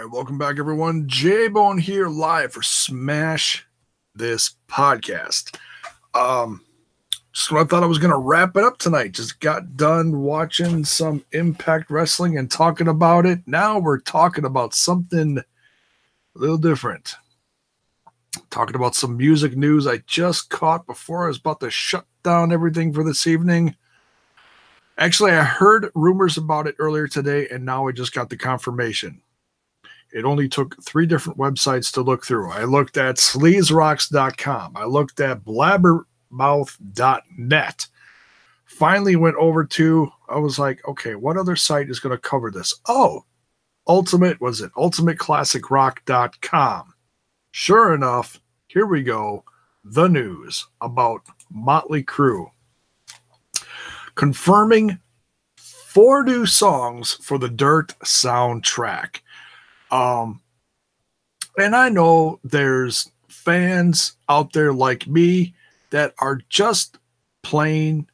right, welcome back, everyone. J-Bone here, live for Smash This Podcast. Just when I thought I was going to wrap it up tonight, just got done watching some Impact Wrestling and talking about it. Now we're talking about something a little different. Talking about some music news I just caught before I was about to shut down everything for this evening. Actually, I heard rumors about it earlier today, and now I just got the confirmation. It only took 3 different websites to look through. I looked at sleazeRocks.com. I looked at blabbermouth.net. Finally went over to, I was like, okay, what other site is going to cover this? Oh, ultimateclassicrock.com. Sure enough, here we go. The news about Motley Crue. Confirming 4 new songs for the Dirt soundtrack. And I know there's fans out there like me that are just plain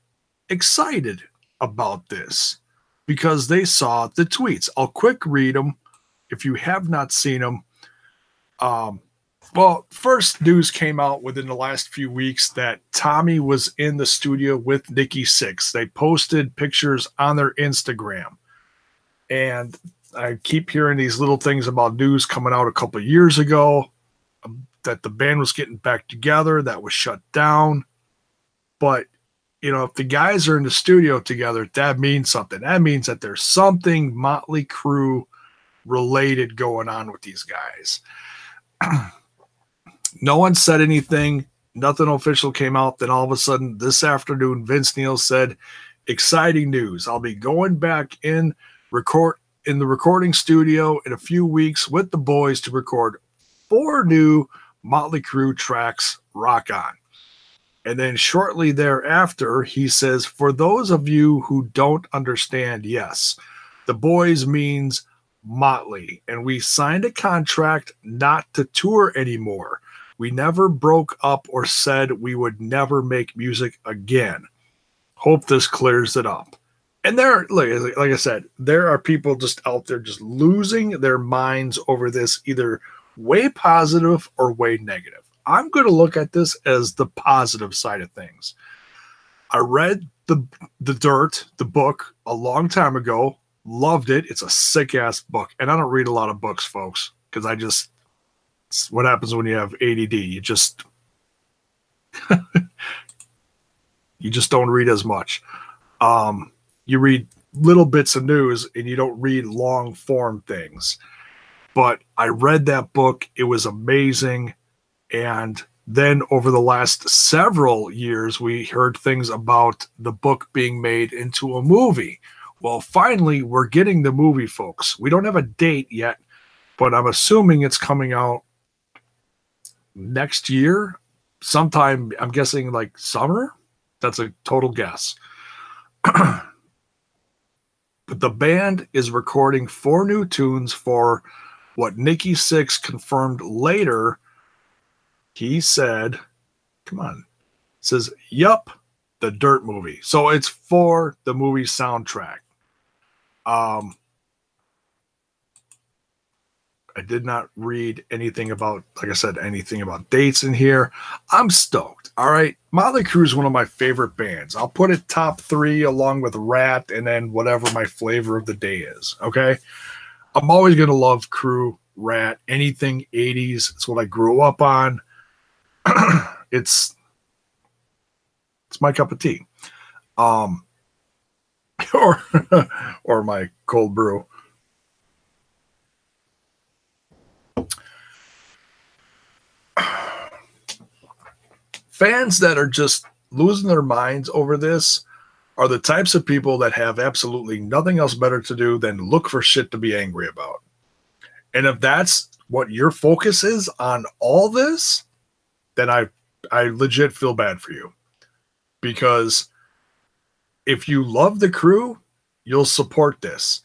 excited about this because they saw the tweets. I'll quick read them if you have not seen them. Well, first news came out within the last few weeks that Tommy was in the studio with Nikki Sixx. They posted pictures on their Instagram. And I keep hearing these little things about news coming out a couple of years ago that the band was getting back together. That was shut down. But, you know, if the guys are in the studio together, that means something. That means that there's something Motley Crue related going on with these guys. No one said anything. Nothing official came out. Then all of a sudden this afternoon, Vince Neil said, exciting news. I'll be going back in the recording studio in a few weeks with the boys to record 4 new Motley Crue tracks. Rock on. And then shortly thereafter, he says, for those of you who don't understand, yes, the boys means Motley, and we signed a contract not to tour anymore. We never broke up or said we would never make music again. Hope this clears it up. And there, like I said, there are people just out there just losing their minds over this, either way positive or way negative. I'm going to look at this as the positive side of things. I read the Dirt, the book, a long time ago. Loved it. It's a sick-ass book. And I don't read a lot of books, folks, because it's what happens when you have ADD. You just don't read as much. You read little bits of news and you don't read long form things. But I read that book. It was amazing. And then over the last several years, we heard things about the book being made into a movie. Well, finally, we're getting the movie, folks. We don't have a date yet, but I'm assuming it's coming out next year. Sometime, I'm guessing like summer. That's a total guess. But the band is recording 4 new tunes for what Nikki Sixx confirmed later. He said, come on, says, yup, the Dirt movie. So it's for the movie soundtrack. I did not read anything about, like I said, anything about dates in here. I'm stoked. All right. Motley Crue is one of my favorite bands. I'll put it top 3 along with Rat and then whatever my flavor of the day is. Okay. I'm always going to love Crue, Rat, anything 80s. It's what I grew up on. It's my cup of tea. Or my cold brew. Fans that are just losing their minds over this are the types of people that have absolutely nothing else better to do than look for shit to be angry about. And if that's what your focus is on all this, then I legit feel bad for you. Because if you love the Crue, you'll support this.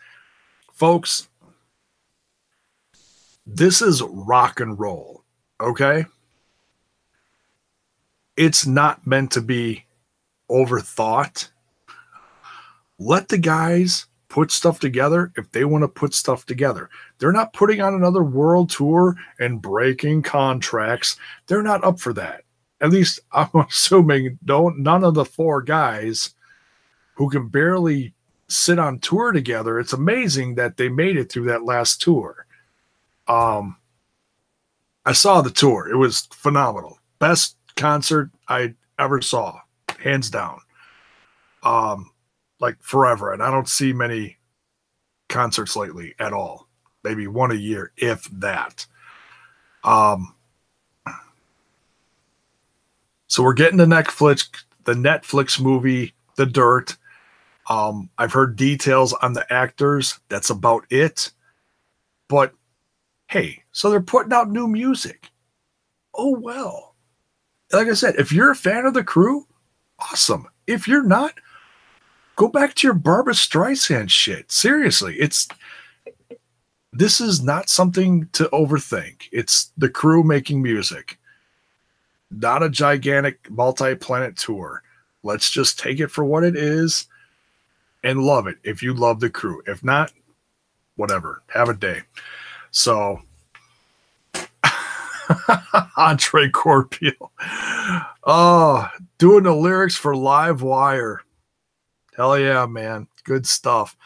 Folks, this is rock and roll, okay? It's not meant to be overthought. Let the guys put stuff together if they want to put stuff together. They're not putting on another world tour and breaking contracts. They're not up for that. At least I'm assuming none of the four guys who can barely sit on tour together. It's amazing that they made it through that last tour. I saw the tour. It was phenomenal. Best concert I ever saw, hands down. Like forever. And I don't see many concerts lately at all. Maybe one a year, if that. So we're getting the Netflix movie, The Dirt. I've heard details on the actors. That's about it. But hey, so they're putting out new music. Oh, well. Like I said, if you're a fan of the Crew, awesome. If you're not, go back to your Barbra Streisand shit. Seriously, this is not something to overthink. It's the Crew making music, not a gigantic multi-planet tour. Let's just take it for what it is and love it if you love the Crew. If not, whatever. Have a day. So, Andre Corpeal. Oh, doing the lyrics for Live Wire. Hell yeah, man. Good stuff.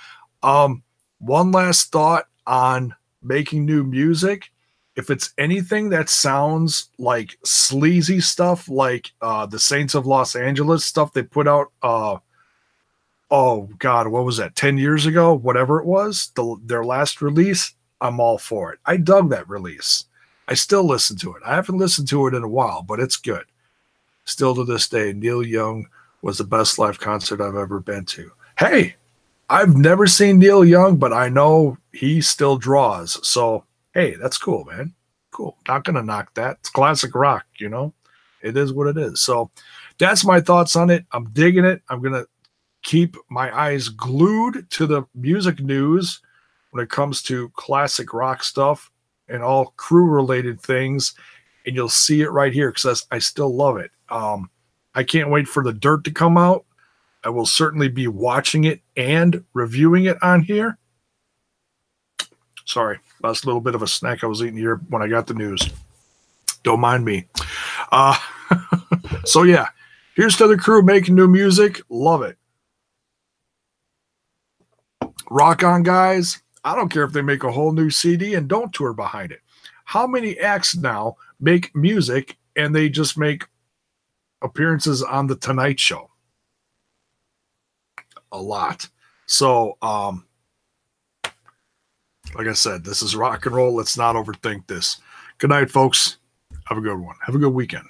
One last thought on making new music. If it's anything that sounds like sleazy stuff, like the Saints of Los Angeles stuff they put out, oh God, what was that, 10 years ago? Whatever it was, their last release, I'm all for it. I dug that release. I still listen to it. I haven't listened to it in a while, but it's good. Still to this day, Neil Young was the best live concert I've ever been to. Hey, I've never seen Neil Young, but I know he still draws. So, hey, that's cool, man. Cool. Not going to knock that. It's classic rock, you know? It is what it is. So that's my thoughts on it. I'm digging it. I'm going to keep my eyes glued to the music news when it comes to classic rock stuff and all Crew-related things, and you'll see it right here because I still love it. I can't wait for The Dirt to come out. I will certainly be watching it and reviewing it on here. Sorry, last little bit of a snack I was eating here when I got the news. Don't mind me. So yeah, here's to the Crew making new music. Love it. Rock on, guys. I don't care if they make a whole new CD and don't tour behind it. How many acts now make music and they just make appearances on The Tonight Show? A lot. So, like I said, this is rock and roll. Let's not overthink this. Good night, folks. Have a good one. Have a good weekend.